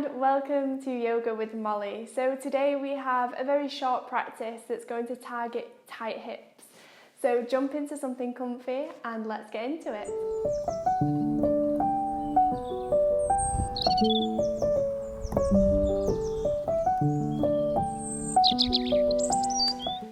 and welcome to Yoga with Molly. So today we have a very short practice that's going to target tight hips. So jump into something comfy and let's get into it.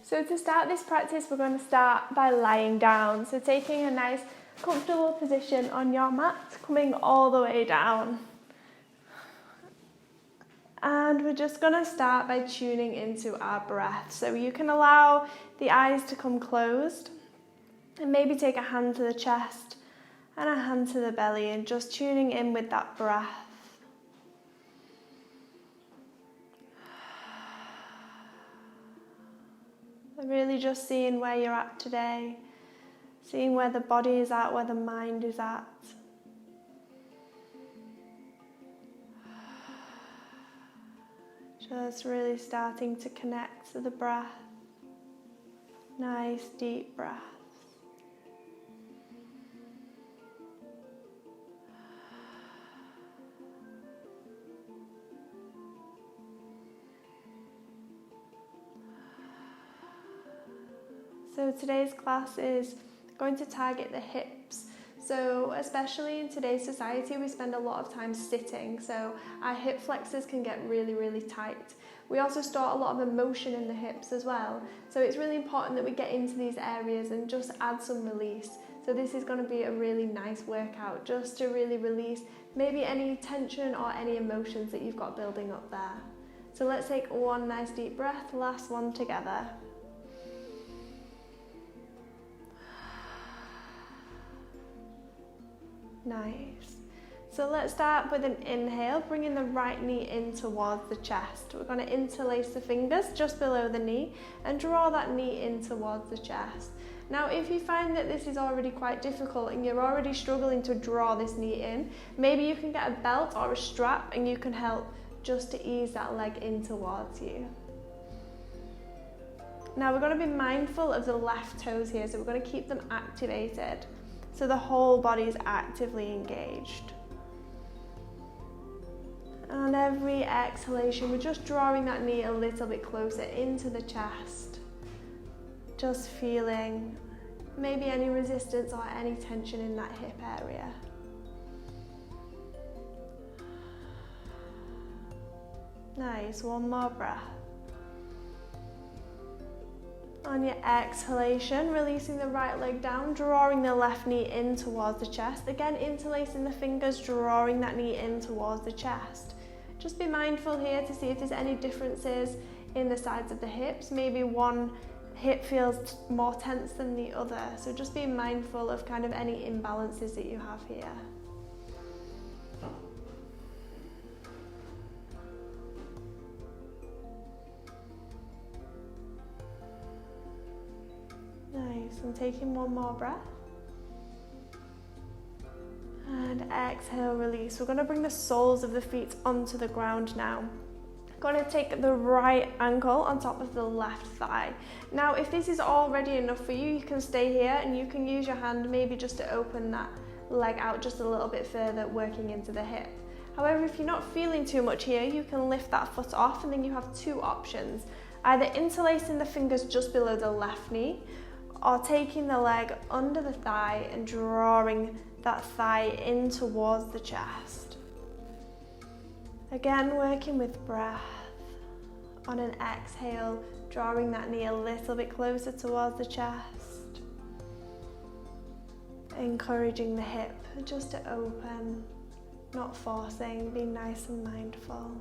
So to start this practice, we're going to start by lying down. So taking a nice comfortable position on your mat, coming all the way down. And we're just going to start by tuning into our breath. So you can allow the eyes to come closed and maybe take a hand to the chest and a hand to the belly and just tuning in with that breath. Really just seeing where you're at today, seeing where the body is at, where the mind is at. Just really starting to connect to the breath. Nice deep breaths. So today's class is going to target the hips. So especially in today's society, we spend a lot of time sitting, so our hip flexors can get really, really tight. We also store a lot of emotion in the hips as well, so it's really important that we get into these areas and just add some release. So this is going to be a really nice workout, just to really release maybe any tension or any emotions that you've got building up there. So let's take one nice deep breath, last one together. Nice. So let's start with an inhale, bringing the right knee in towards the chest. We're going to interlace the fingers just below the knee and draw that knee in towards the chest. Now, if you find that this is already quite difficult and you're already struggling to draw this knee in, maybe you can get a belt or a strap and you can help just to ease that leg in towards you. Now, we're going to be mindful of the left toes here, so we're going to keep them activated. So the whole body is actively engaged. On every exhalation, we're just drawing that knee a little bit closer into the chest. Just feeling maybe any resistance or any tension in that hip area. Nice, one more breath. On your exhalation, releasing the right leg down, drawing the left knee in towards the chest. Again, interlacing the fingers, drawing that knee in towards the chest. Just be mindful here to see if there's any differences in the sides of the hips. Maybe one hip feels more tense than the other. So just be mindful of kind of any imbalances that you have here. Nice, and taking one more breath. And exhale, release. We're going to bring the soles of the feet onto the ground now. Going to take the right ankle on top of the left thigh. Now, if this is already enough for you, you can stay here and you can use your hand maybe just to open that leg out just a little bit further, working into the hip. However, if you're not feeling too much here, you can lift that foot off and then you have two options. Either interlacing the fingers just below the left knee, or taking the leg under the thigh and drawing that thigh in towards the chest. Again, working with breath. On an exhale, drawing that knee a little bit closer towards the chest. Encouraging the hip just to open, not forcing, being nice and mindful.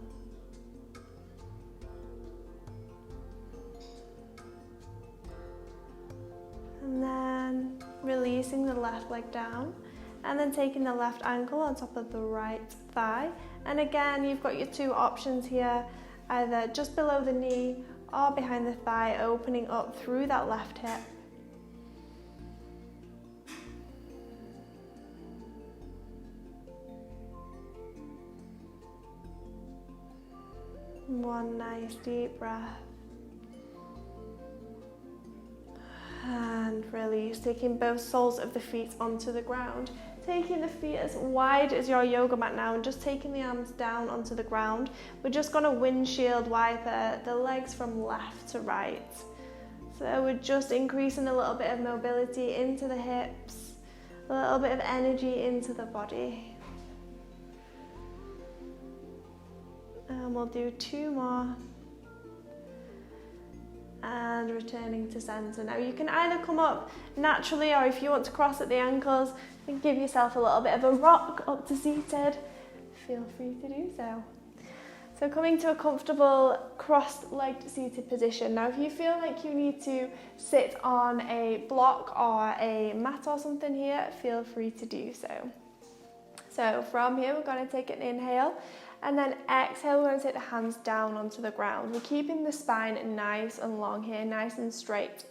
And then releasing the left leg down and then taking the left ankle on top of the right thigh. And again, you've got your two options here, either just below the knee or behind the thigh, opening up through that left hip. One nice deep breath. And release, taking both soles of the feet onto the ground. Taking the feet as wide as your yoga mat now and just taking the arms down onto the ground. We're just going to windshield wiper the legs from left to right. So we're just increasing a little bit of mobility into the hips, a little bit of energy into the body. And we'll do 2 more. And returning to center. Now you can either come up naturally, or if you want to cross at the ankles and give yourself a little bit of a rock up to seated, feel free to do so. So coming to a comfortable cross-legged seated position. Now if you feel like you need to sit on a block or a mat or something here, feel free to do so. So from here we're going to take an inhale, and then exhale, we're going to take the hands down onto the ground. We're keeping the spine nice and long here, nice and straight.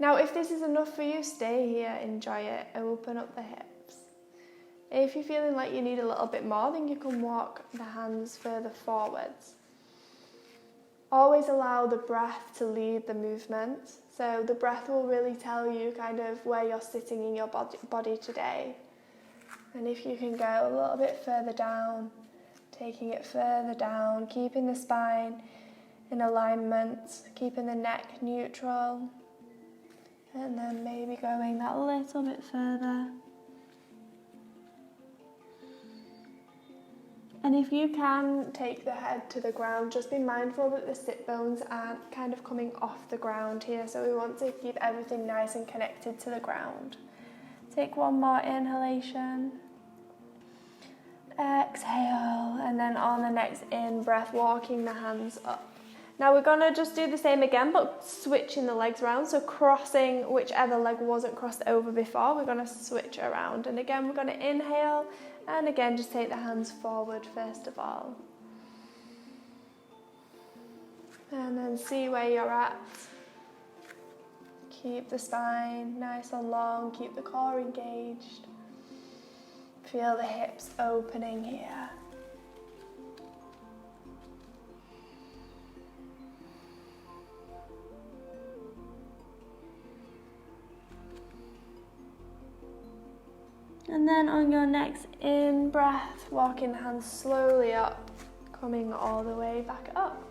Now, if this is enough for you, stay here, enjoy it, open up the hips. If you're feeling like you need a little bit more, then you can walk the hands further forwards. Always allow the breath to lead the movement. So the breath will really tell you kind of where you're sitting in your body today. And if you can go a little bit further down, taking it further down, keeping the spine in alignment, keeping the neck neutral, and then maybe going that little bit further. And if you can take the head to the ground, just be mindful that the sit bones aren't kind of coming off the ground here, so we want to keep everything nice and connected to the ground. Take 1 more inhalation. Exhale, and then on the next in-breath, walking the hands up. Now we're going to just do the same again, but switching the legs around, so crossing whichever leg wasn't crossed over before, we're going to switch around. And again, we're going to inhale, and again, just take the hands forward first of all. And then see where you're at. Keep the spine nice and long, keep the core engaged. Feel the hips opening here. And then on your next in-breath, walking the hands slowly up, coming all the way back up.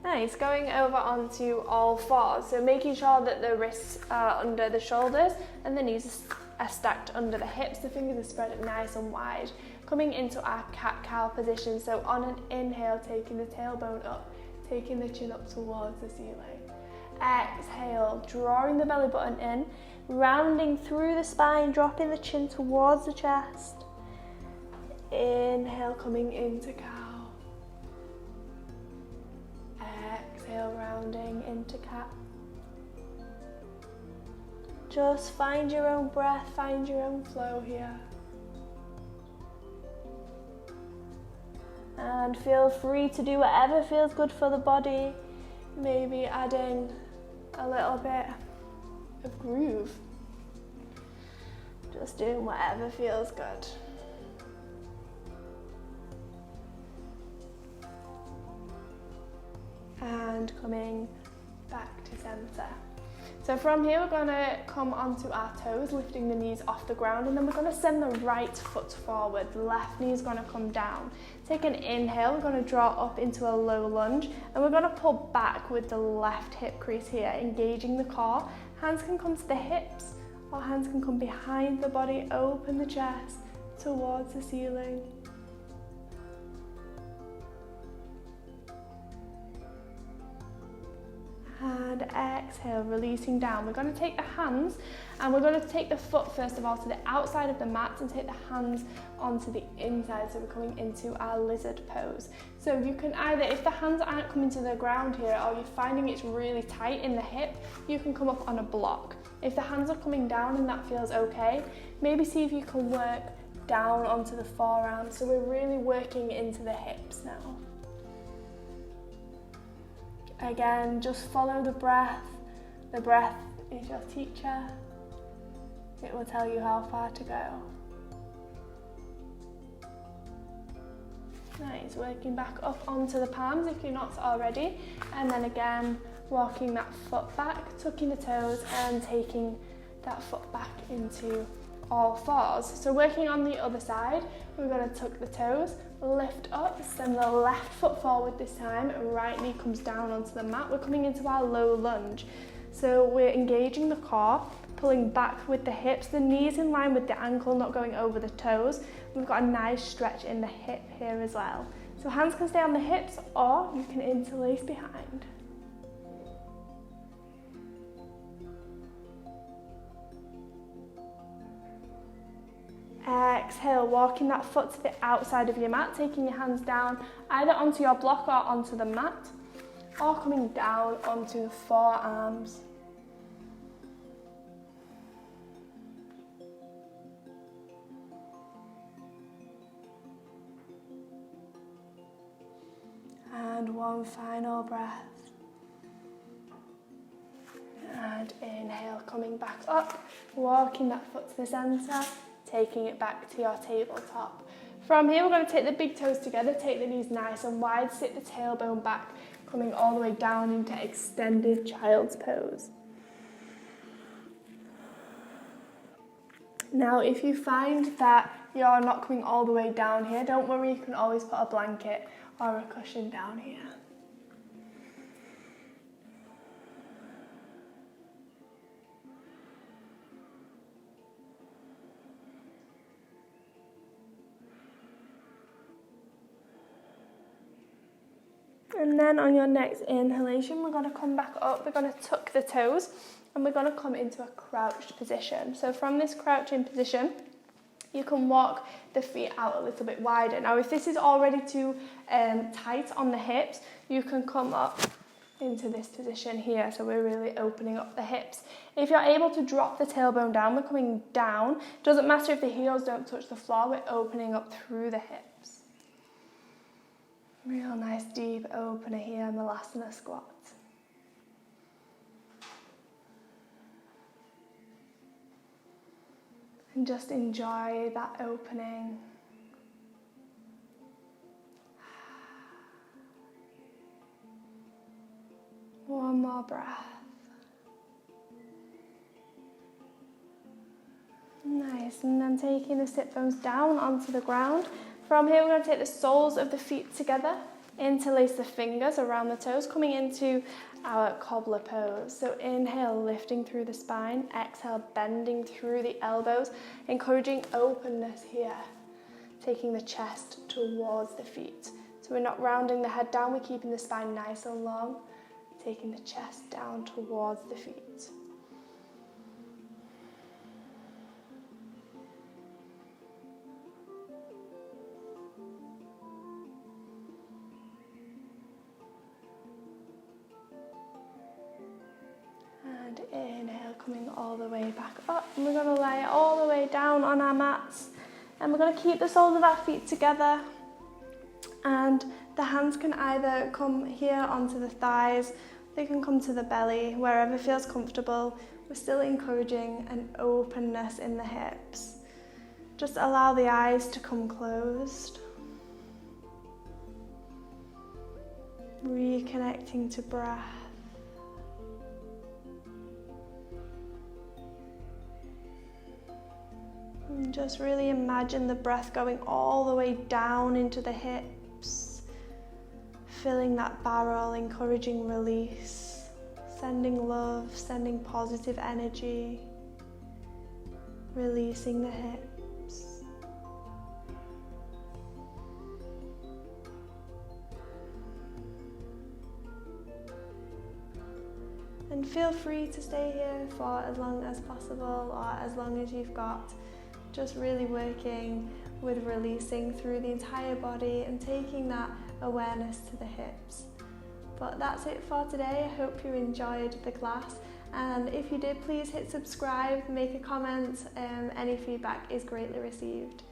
Nice, going over onto all fours, so making sure that the wrists are under the shoulders and the knees are stacked under the hips, the fingers are spread nice and wide. Coming into our cat-cow position, so on an inhale, taking the tailbone up, taking the chin up towards the ceiling. Exhale, drawing the belly button in, rounding through the spine, dropping the chin towards the chest. Inhale, coming into cow. Exhale, rounding into cat. Just find your own breath, find your own flow here. And feel free to do whatever feels good for the body. Maybe adding a little bit of groove. Just doing whatever feels good. And coming back to center. So from here, we're going to come onto our toes, lifting the knees off the ground, and then we're going to send the right foot forward. The left knee is going to come down. Take an inhale, we're going to draw up into a low lunge, and we're going to pull back with the left hip crease here, engaging the core. Hands can come to the hips, or hands can come behind the body, open the chest towards the ceiling. And exhale, releasing down. We're going to take the hands and we're going to take the foot first of all to the outside of the mat and take the hands onto the inside, so we're coming into our lizard pose. So you can either, if the hands aren't coming to the ground here or you're finding it's really tight in the hip, you can come up on a block. If the hands are coming down and that feels okay, maybe see if you can work down onto the forearms. So we're really working into the hips now. Again, just follow the breath. The breath is your teacher. It will tell you how far to go. Nice, working back up onto the palms if you're not already. And then again, walking that foot back, tucking the toes and taking that foot back into all fours. So working on the other side, we're going to tuck the toes, lift up, send the left foot forward this time, right knee comes down onto the mat. We're coming into our low lunge. So we're engaging the core, pulling back with the hips, the knees in line with the ankle, not going over the toes. We've got a nice stretch in the hip here as well. So hands can stay on the hips or you can interlace behind. Exhale, walking that foot to the outside of your mat, taking your hands down either onto your block or onto the mat, or coming down onto the forearms. And one final breath. And inhale, coming back up, walking that foot to the centre, taking it back to your tabletop. From here, we're going to take the big toes together, take the knees nice and wide, sit the tailbone back, coming all the way down into extended child's pose. Now, if you find that you're not coming all the way down here, don't worry, you can always put a blanket or a cushion down here. And then on your next inhalation, we're going to come back up, we're going to tuck the toes, and we're going to come into a crouched position. So from this crouching position, you can walk the feet out a little bit wider. Now, if this is already too tight on the hips, you can come up into this position here. So we're really opening up the hips. If you're able to drop the tailbone down, we're coming down. Doesn't matter if the heels don't touch the floor, we're opening up through the hips. Real nice deep opener here in the Malasana squat. And just enjoy that opening. One more breath. Nice, and then taking the sit bones down onto the ground. From here, we're going to take the soles of the feet together, interlace the fingers around the toes, coming into our cobbler pose. So inhale, lifting through the spine. Exhale, bending through the elbows, encouraging openness here, taking the chest towards the feet. So we're not rounding the head down, we're keeping the spine nice and long, taking the chest down towards the feet. And inhale, coming all the way back up. And we're going to lay all the way down on our mats. And we're going to keep the soles of our feet together. And the hands can either come here onto the thighs, they can come to the belly, wherever feels comfortable. We're still encouraging an openness in the hips. Just allow the eyes to come closed. Reconnecting to breath. And just really imagine the breath going all the way down into the hips, filling that barrel, encouraging release, sending love, sending positive energy, releasing the hips. And feel free to stay here for as long as possible or as long as you've got. Just really working with releasing through the entire body and taking that awareness to the hips. But that's it for today. I hope you enjoyed the class, and if you did, please hit subscribe, make a comment. Any feedback is greatly received.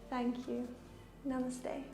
Thank you. Namaste.